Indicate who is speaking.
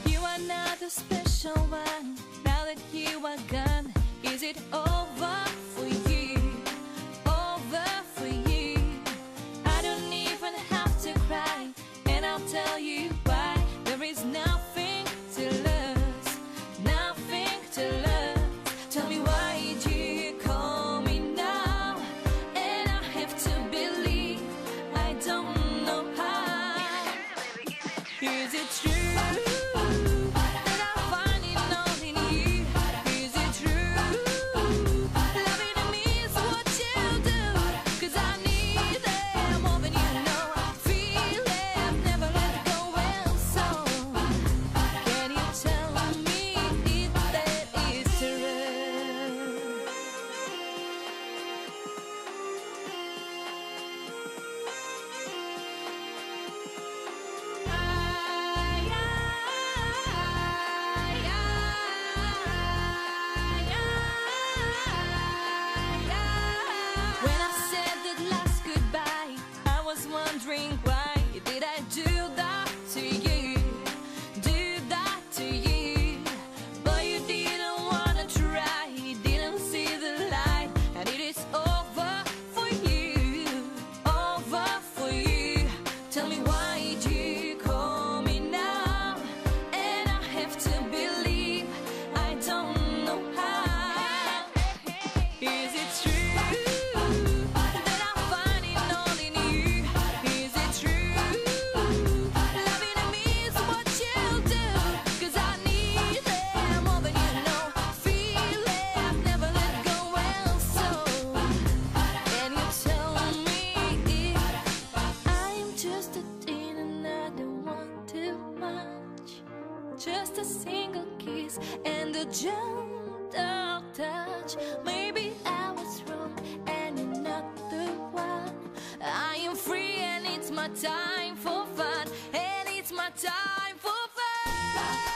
Speaker 1: You are not a special one. Now that you are gone, is it over for you? Over for you. I don't even have to cry, and I'll tell you why. There is nothing to lose, nothing to lose. Tell me why you call me now, and I have to believe I don't know how. Is it true that I find it all in you? Is it true loving me is what you do? 'Cause I need it more than you know. I feel it, never let go. Well, so can you tell me if that is true? When I said that last goodbye, I was wondering why did I do that to you? Do that to you? But you didn't wanna try, you didn't see the light, and it is over for you, over for you. Tell me why you call me now, and I have to believe I don't know how. Is it true that I find it all in you? Is it true loving me is what you do? 'Cause I need it more than you know. Feel it, I've never let go. Well, so can you tell me if I'm just a teen and I don't want too much? Just a single kiss and a gentle touch. Maybe I was wrong and you're not the one. I am free and it's my time for fun, and it's my time for fun.